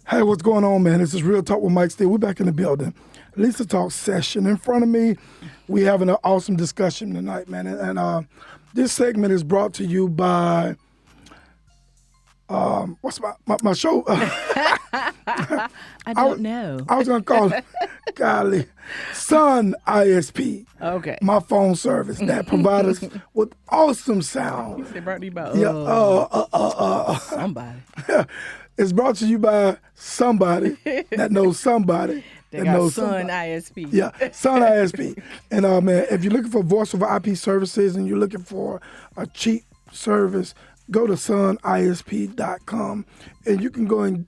Hey, what's going on, man? This is Real Talk with Mike Steele. We're back in the building. Lisa Talk session. In front of me, we having an awesome discussion tonight, man. And this segment is brought to you by, what's my show? I don't know. I was going to call it, golly, Sun ISP. Okay. My phone service that provides us with awesome sound. They brought you about somebody. It's brought to you by somebody that knows somebody They that got knows Sun somebody. ISP. Yeah, Sun ISP. And man, if you're looking for voice over IP services and you're looking for a cheap service, go to sunisp.com and you can go and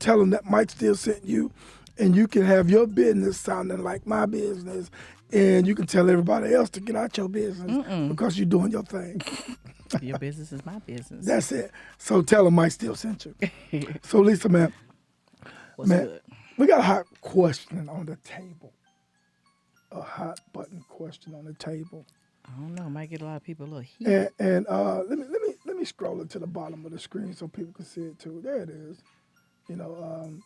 tell them that Mike Steele sent you, and you can have your business sounding like my business, and you can tell everybody else to get out your business because you're doing your thing. Your business is my business. That's it. So tell them Mike Steele sent you. So Lisa, man, What's good? we got a hot question on the table. A hot button question on the table. I don't know. Might get a lot of people a little heat. And let me scroll it to the bottom of the screen so people can see it too. There it is. You know,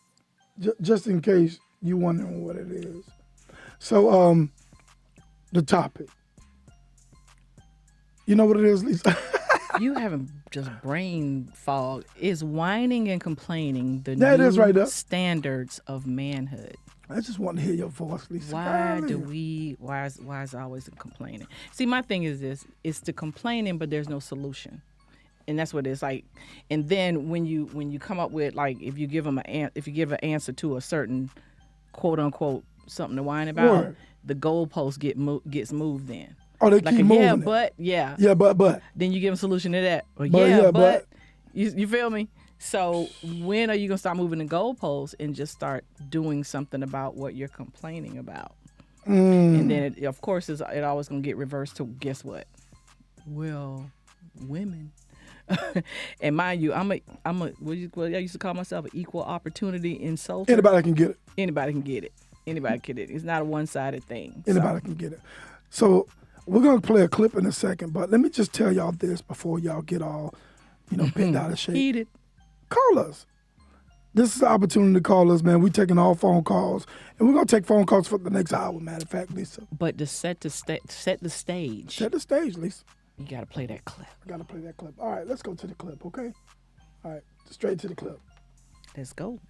just in case you wondering what it is. So the topic. You know what it is, Lisa? You haven't just brain fog. Is whining and complaining the That new is right up. standards of manhood? I just want to hear your voice, Lisa. Why Golly. why is always the complaining? See, my thing is this: it's the complaining, but there's no solution, and that's what it's like. And then when you come up with, like, if you give them if you give an answer to a certain quote unquote something to whine about, Word. the goalpost gets moved. Then Oh, they like keep moving. yeah, it. but yeah, Yeah, but. then you give them a solution to that. Or But, yeah, yeah, but you feel me? So when are you gonna start moving the goalposts and just start doing something about what you're complaining about? And then it, of course, it always gonna get reversed to guess what? Well, women. And mind you, I'm a what I used to call myself an equal opportunity insulter. Anybody can get it. Anybody can get it. Anybody can get it. It's not a one-sided thing. Anybody can get it. So we're going to play a clip in a second, but let me just tell y'all this before y'all get all, bent out of shape. Heated. Call us. This is the opportunity to call us, man. We're taking all phone calls, and we're going to take phone calls for the next hour, matter of fact, Lisa. But to set the stage, Set the stage, Lisa. you got to play that clip. I got to play that clip. All right, let's go to the clip, okay? All right, straight to the clip. Let's go.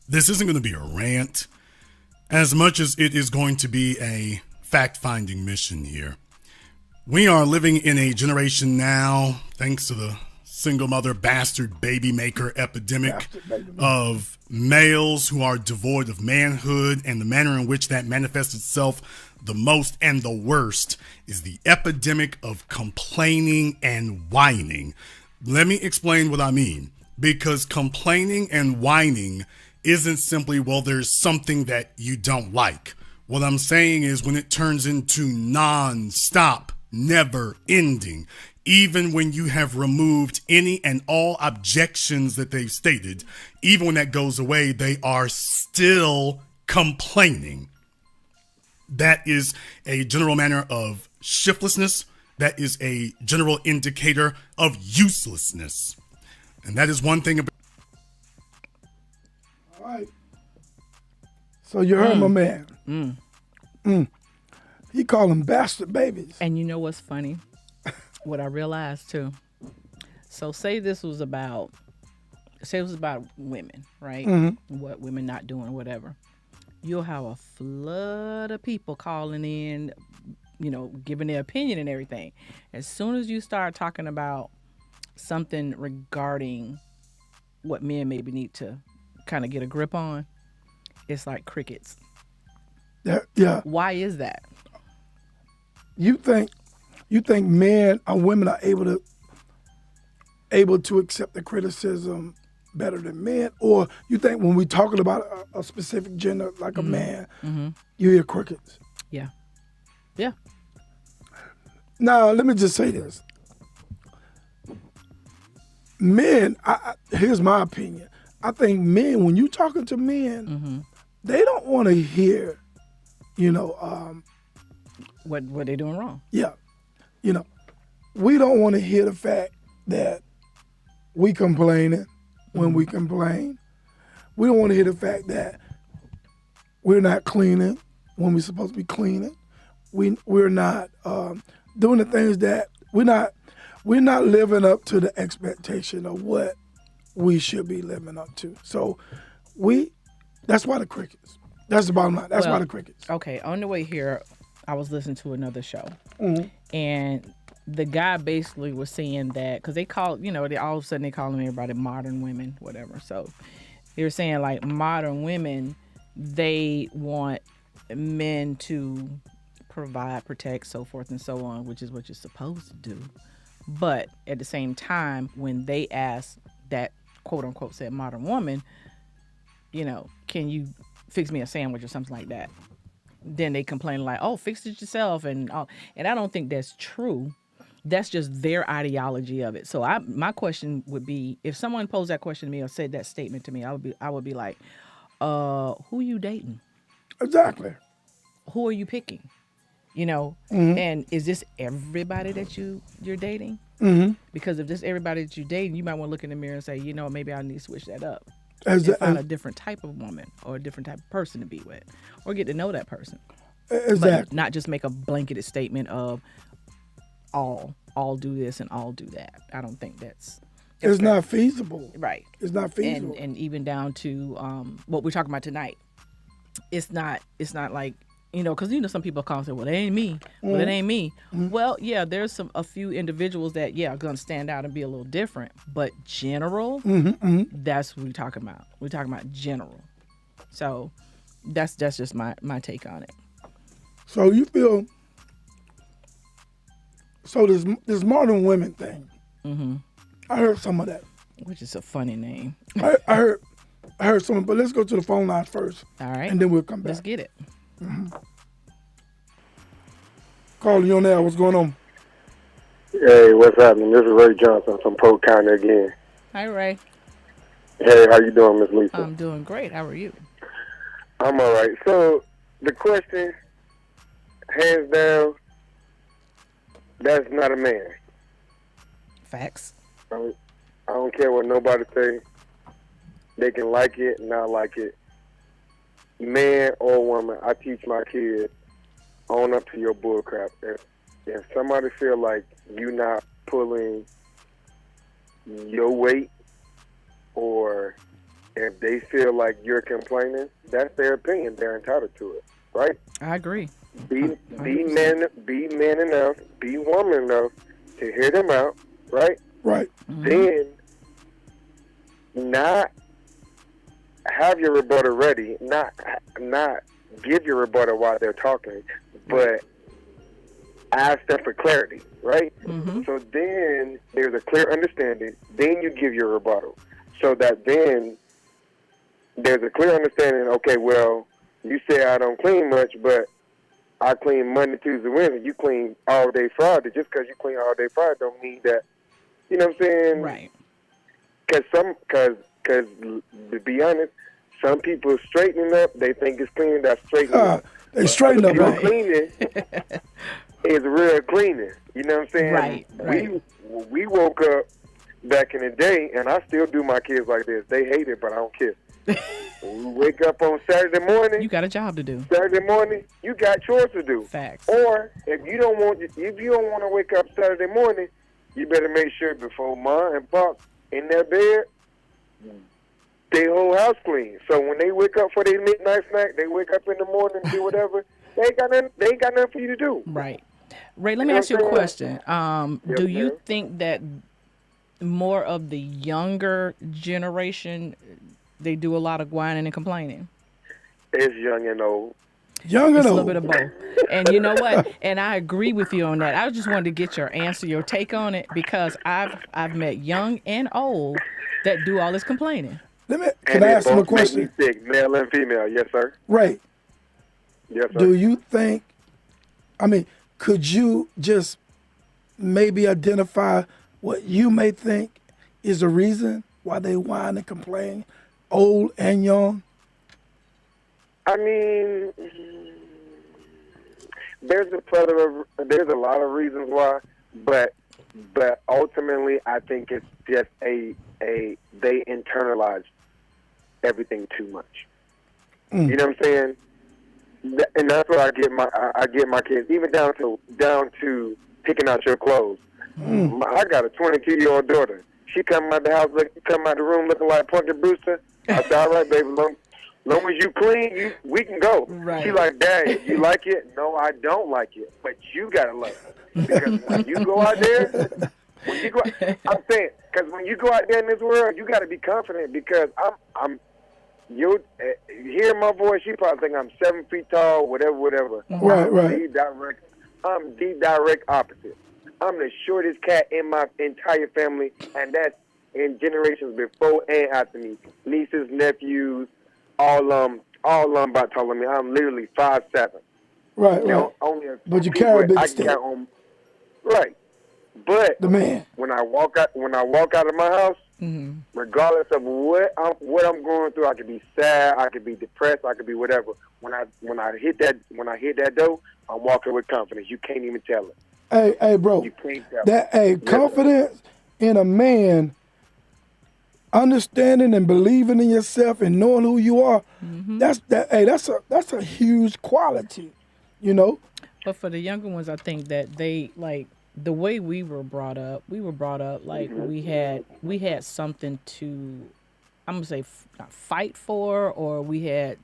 This isn't going to be a rant as much as it is going to be a fact-finding mission here. We are living in a generation now, thanks to the single mother bastard baby maker epidemic of males who are devoid of manhood, and the manner in which that manifests itself the most and the worst is the epidemic of complaining and whining. Let me explain what I mean, because complaining and whining isn't simply, well, there's something that you don't like. What I'm saying is when it turns into non-stop, never-ending, even when you have removed any and all objections that they've stated, even when that goes away, they are still complaining. That is a general manner of shiftlessness. That is a general indicator of uselessness. And that is one thing about. All right. So you heard my man. He called them bastard babies. And you know what's funny? What I realized too. So say this was about women, right? What women not doing, whatever. You'll have a flood of people calling in, giving their opinion and everything. As soon as you start talking about something regarding what men maybe need to kind of get a grip on, it's like crickets. Yeah. Why is that? You think men or women are able to accept the criticism better than men, or you think when we're talking about a specific gender like a man, you hear crickets? Yeah. Now let me just say this: men. Here's my opinion. I think men, when you're talking to men, they don't want to hear, What they doing wrong? Yeah. We don't want to hear the fact that we complaining when we complain. We don't want to hear the fact that we're not cleaning when we're supposed to be cleaning. We're not doing the things that we're not living up to the expectation of what we should be living up to. So that's why the crickets. That's the bottom line. That's why the crickets. Okay, on the way here, I was listening to another show, Mm-hmm. and the guy basically was saying that because they call, they all of a sudden they calling everybody modern women, whatever. So they were saying like modern women, they want men to provide, protect, so forth and so on, which is what you're supposed to do. But at the same time, when they ask that quote unquote said modern woman, can you fix me a sandwich or something like that? Then they complain like, oh, fix it yourself and all. And I don't think that's true. That's just their ideology of it. So my question would be, if someone posed that question to me or said that statement to me, I would be like, who you dating? Exactly. Who are you picking? Mm-hmm. And is this everybody that you're dating? Mm-hmm. Because if this everybody that you're dating, you might want to look in the mirror and say, maybe I need to switch that up. As And find a different type of woman or a different type of person to be with, or get to know that person. exactly. But not just make a blanketed statement of all do this and all do that. I don't think that's It's not feasible. right. It's not feasible. And even down to what we're talking about tonight. It's not like, because some people call and say, well, it ain't me. Well, it ain't me. Well, yeah, there's a few individuals that, are going to stand out and be a little different. But general, that's what we're talking about. We're talking about general. So that's just my take on it. So you feel, this modern women thing, I heard some of that. Which is a funny name. I heard some, but let's go to the phone lines first. All right. And then we'll come back. Let's get it. Calling you on there. What's going on? Hey, what's happening? This is Ray Johnson from Polk County again. Hi, Ray. Hey, how you doing, Miss Lisa? I'm doing great. How are you? I'm all right. So the question, hands down, that's not a man. Facts. I don't care what nobody say. They can like it, not like it. Man or woman, I teach my kids, own up to your bull crap. If somebody feel like you not pulling your weight, or if they feel like you're complaining, that's their opinion. They're entitled to it, right? I agree. Be man enough, be woman enough to hear them out, right? Right. Then not have your rebuttal ready, not give your rebuttal while they're talking, but ask them for clarity, right? So then there's a clear understanding. Then you give your rebuttal, so that then there's a clear understanding. Okay, well, you say I don't clean much, but I clean Monday, Tuesday, Wednesday. You clean all day Friday. Just because you clean all day Friday don't mean that. You know what I'm saying? Right. Because to be honest, some people straightening up. They think it's cleaning. That's straightening up. They straighten up. People Right. cleaning is real cleaning. You know what I'm saying? Right. We woke up back in the day, and I still do my kids like this. They hate it, but I don't care. When we wake up on Saturday morning, You got a job to do. Saturday morning, you got chores to do. Facts. Or if you don't want to wake up Saturday morning, you better make sure before Ma and Pop in their bed, their whole house clean. So when they wake up for their midnight snack, they wake up in the morning and do whatever. They ain't got nothing for you to do. Right. Ray, let me You know ask you a what I'm question. Do you ma'am. think that more of the younger generation, they do a lot of whining and complaining? It's young and old. Young and It's a old. little bit of both. And you know what? And I agree with you on that. I just wanted to get your answer, your take on it, because I've met young and old that do all this complaining. Can And I they ask him a both make me question? sick, male and female. Yes, sir. Right. Yes, sir. Do you think, could you just maybe identify what you may think is the reason why they whine and complain, old and young? I mean, there's a lot of reasons why, but ultimately, I think it's just they internalize everything too much. You know what I'm saying? And that's what I get my kids, even down to picking out your clothes. I got a 22-year-old daughter. She come out the room looking like Punky Brewster. I said, all right, baby, long as you clean, we can go. Right. She like, Dad, you like it? No, I don't like it, but you gotta love it, because when you go out there, I'm saying, because when you go out there in this world, you gotta be confident, because you hear my voice, you probably think I'm 7 feet tall, whatever. Right. I'm the direct opposite. I'm the shortest cat in my entire family, and that's in generations before and after me. Nieces, nephews, all about taller than me. I'm literally 5'7". Right. But you carry a big stick. Right. But the man. When I walk out of my house, regardless of what I'm going through, I could be sad, I could be depressed, I could be whatever. When I hit that door, I'm walking with confidence. You can't even tell it. Hey, bro. You can't tell it. Confidence in a man, understanding and believing in yourself and knowing who you are. That's a huge quality, you know. But for the younger ones, I think that they like the way we were brought up. We were brought up like we had something to, I'm gonna say, not fight for, or we had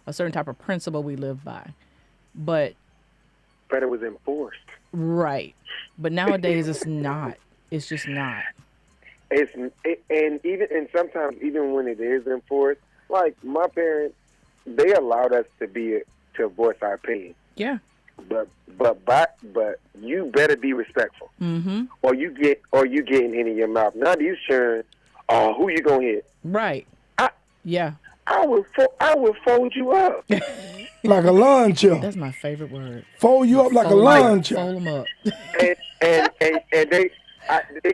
a certain type of principle we lived by, but it was enforced. Right. But nowadays it's not. It's just not. And sometimes even when it is enforced, like my parents, they allowed us to voice our opinion. Yeah. But you better be respectful, or you getting in your mouth. Not you sharing, who you gonna hit? Right. I will fold you up. Like a lawn chair. That's my favorite word. Fold you up like a lawn chair. Fold them up. and they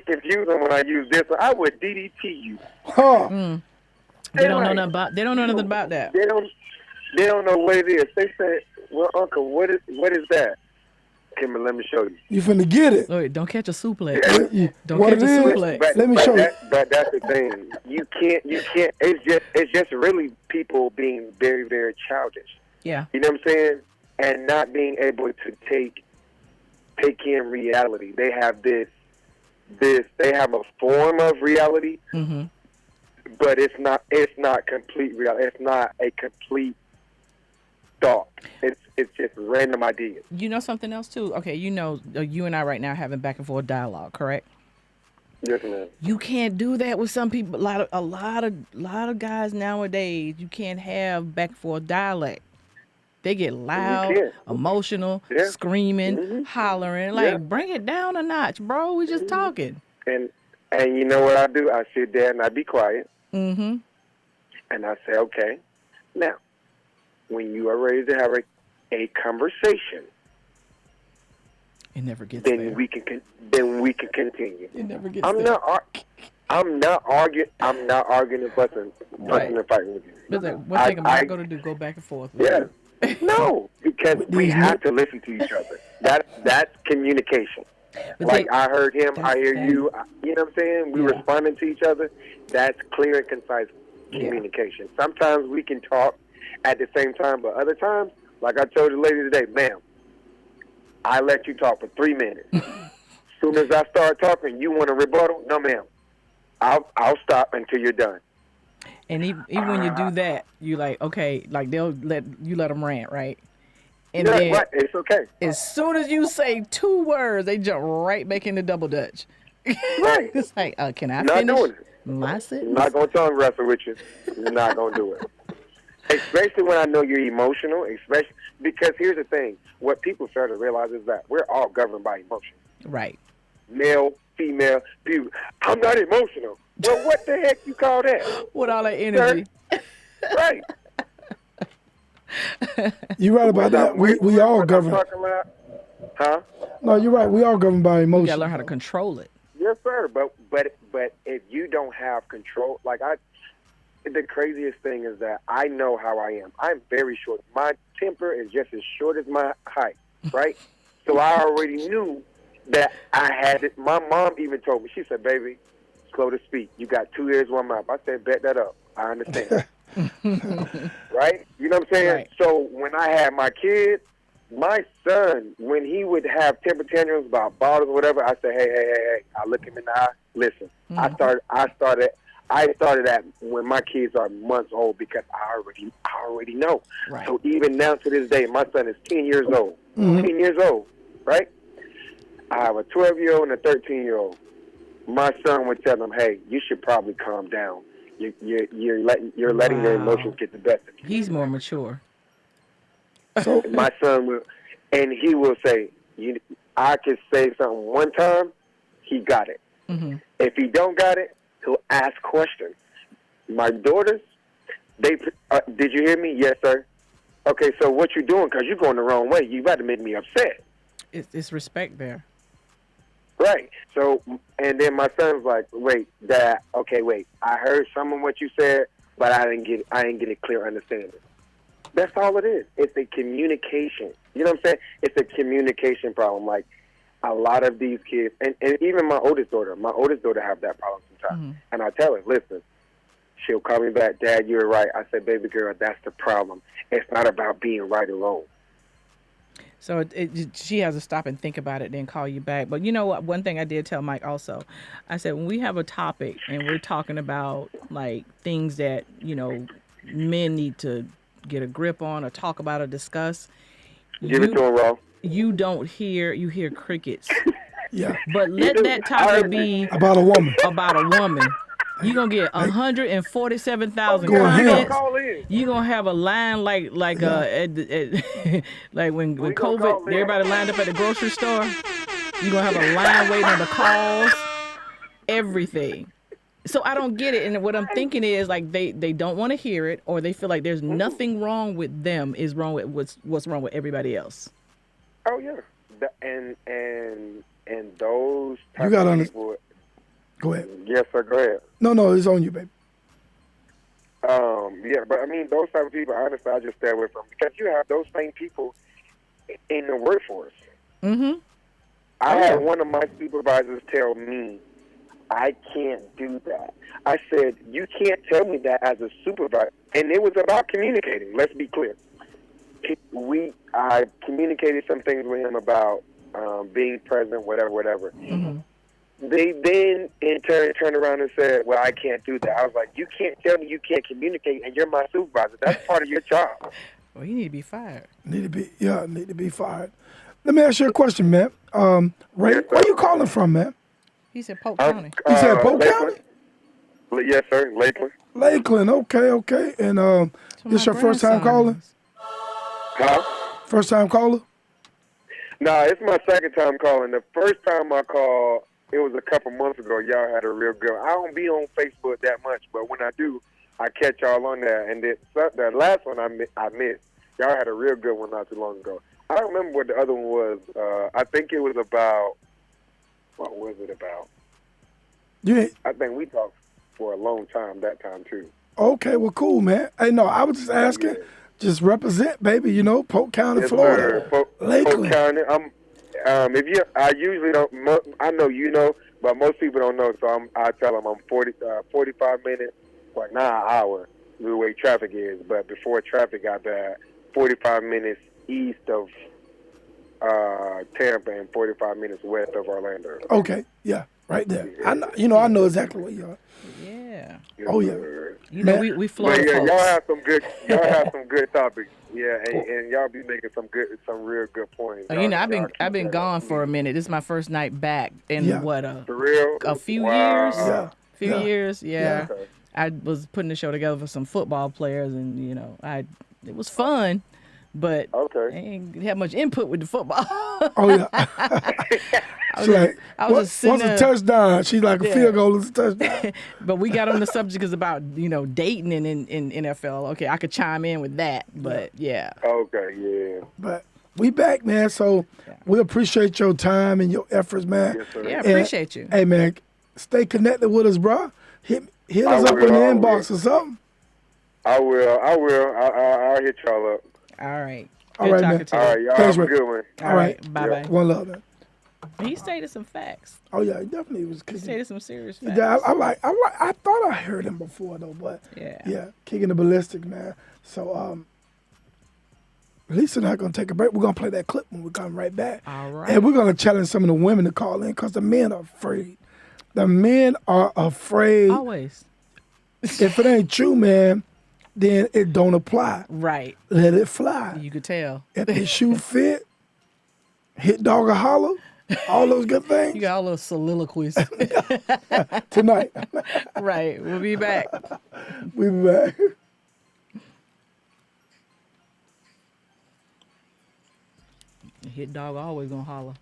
confuse them when I use this. I would DDT you. They don't know nothing about that. They don't know what it is. They say, "Well, Uncle, what is that?" Come on, let me show you. You finna get it. Wait, don't catch a suplex. Don't what catch a suplex. Let me show you. But that's the thing. You can't. It's just really people being very, very childish. Yeah. You know what I'm saying? And not being able to take in reality. They have they have a form of reality, but it's not complete reality. It's not a complete thought. It's just random ideas. You know something else too? Okay, you know, you and I right now having back and forth dialogue, correct? Yes, ma'am. You can't do that with some people. A lot of guys nowadays. You can't have back and forth dialect. They get loud, emotional, screaming, hollering. Like, bring it down a notch, bro. We just talking. And you know what I do? I sit there and I be quiet. And I say, okay, now, when you are ready to have a conversation, it never gets then there. we can continue. It never gets I'm there. I'm not arguing and fussing and fighting with you. But like, one thing I'm not going to do, go back and forth. Yeah. No, because we have to listen to each other. That's communication. Like, I heard him, I hear you. You know what I'm saying? We responding to each other. That's clear and concise communication. Sometimes we can talk at the same time, but other times, like I told the lady today, ma'am, I let you talk for 3 minutes. Soon as I start talking, you want a rebuttal? No, ma'am. I'll stop until you're done. And even when you do that, you like, okay, like they'll let them rant, right? And then right. It's okay. As soon as you say 2 words, they jump right back into double dutch. Right. It's like, can I not finish doing it. my sentence? Not going to tongue wrestle with you. Not going to do it. Especially when I know you're emotional, especially because here's the thing. What people start to realize is that we're all governed by emotion. Right. Male, female, people. I'm not emotional. Well, what the heck you call that? With all that energy. Right. You're right about that. We all governed. Huh? No, you're right. We all governed by emotion. You gotta learn how to control it. Yes, sir. But if you don't have control, the craziest thing is that I know how I am. I'm very short. My temper is just as short as my height, right? So I already knew that I had it. My mom even told me, she said, baby, slow to speak. You got 2 ears, 1 mouth. I said, bet that up. I understand. Right? You know what I'm saying? Right. So when I had my kids, my son, when he would have temper tantrums about bottles or whatever, I said, hey. I look him in the eye. Listen, I started that when my kids are months old because I already know. Right. So even now to this day, my son is 10 years old. 10 years old, right? I have a 12-year-old and a 13-year-old. My son would tell them, hey, you should probably calm down. You're letting your emotions get the best of you. He's more mature. So My son will, and he will say, I could say something one time, he got it. Mm-hmm. If he don't got it, he'll ask questions. My daughters, did you hear me? Yes, sir. Okay, so what you doing? Because you're going the wrong way. You about to make me upset. It's respect there. Right. So, and then my son's like, wait, Dad, okay, wait. I heard some of what you said, but I didn't get a clear understanding. That's all it is. It's a communication. You know what I'm saying? It's a communication problem. Like, a lot of these kids, and even my oldest daughter have that problem sometimes. Mm-hmm. And I tell her, listen, she'll call me back, Dad, you're right. I said, baby girl, that's the problem. It's not about being right or wrong. So she has to stop and think about it, then call you back. But you know what? One thing I did tell Mike also, I said, when we have a topic and we're talking about like things that, men need to get a grip on or talk about or discuss. Give it to him, Raw. You hear crickets. yeah, But let that topic be about a woman. You're going to get 147,000 Go ahead. comments. Call in. You're going to have a line like like when We gonna call COVID, in. everybody lined up at the grocery store. You're going to have a line waiting on the calls, everything. So I don't get it. And what I'm thinking is like they don't want to hear it, or they feel like there's nothing wrong with them is wrong with what's wrong with everybody else. Oh, yeah. And those You type gotta of people. Go ahead. Yes, sir, go ahead. No, it's on you, baby. Yeah, but I mean, those type of people, honestly, I just stay away from because you have those same people in the workforce. Mm-hmm. I had one of my supervisors tell me, I can't do that. I said, you can't tell me that as a supervisor. And it was about communicating. Let's be clear. I communicated some things with him about being present, whatever. Mm-hmm. They then, in turn, turned around and said, well, I can't do that. I was like, you can't tell me you can't communicate, and you're my supervisor. That's part of your job. Well, you need to be fired. Need to be fired. Let me ask you a question, man. Ray, Yes, where you calling from, man? He said Polk County. You said Polk Lakeland. County? Yes, sir, Lakeland. Lakeland, okay. And this your first time calling? Huh? First time caller? No, it's my second time calling. The first time I called, it was a couple months ago. Y'all had a real good. I don't be on Facebook that much, but when I do, I catch y'all on there. And the last one I missed. Y'all had a real good one not too long ago. I don't remember what the other one was. I think it was about. What was it about? Yeah. I think we talked for a long time that time too. Okay, well, cool, man. Hey, no, I was just asking. Yeah. Just represent, baby. Polk County, Yes, Florida. sir. Lakeland. Polk County. I usually don't. I know you know, but most people don't know. So I tell them I'm 45 minutes, not an hour, the way traffic is. But before traffic got bad, 45 minutes east of Tampa and 45 minutes west of Orlando. Okay, yeah, right there. I know exactly where you are. Yeah. Oh, yeah. We Florida But yeah, folks. y'all have some good topics. Yeah, and y'all be making some real good points. I've been gone for a minute. This is my first night back in For real? a few Wow. years. Yeah. Okay. I was putting the show together for some football players, and it was fun, but I Okay. ain't had much input with the football. Oh, yeah. She's like, I was just sitting what's a there. touchdown? She's like, a Yeah. field goal is a touchdown. But we got on the subject is about dating in NFL. Okay, I could chime in with that, but yeah. Okay, yeah. But we back, man. So we appreciate your time and your efforts, man. Yes, sir. Yeah, And, appreciate you. Hey, man, stay connected with us, bro. Hit us up in the inbox or something. I will. I'll hit y'all up. All right. All Good right, talking man. to All you. right, y'all Thanks, have a Rick. good one. All right. Bye bye. One love, man. He stated some facts. Oh yeah, he definitely was He kicking. stated some serious facts. Yeah, I thought I heard him before though, but Yeah. kicking the ballistic, man. So Lisa and I gonna take a break. We're gonna play that clip when we come right back. All right. And we're gonna challenge some of the women to call in because the men are afraid. The men are afraid. Always. If it ain't true, man, then it don't apply. Right. Let it fly. You could tell. If the shoe fit, hit dog or holler, all those good things. You got all those soliloquies. Tonight. Right. We'll be back. We be back. Hit dog always gonna holler.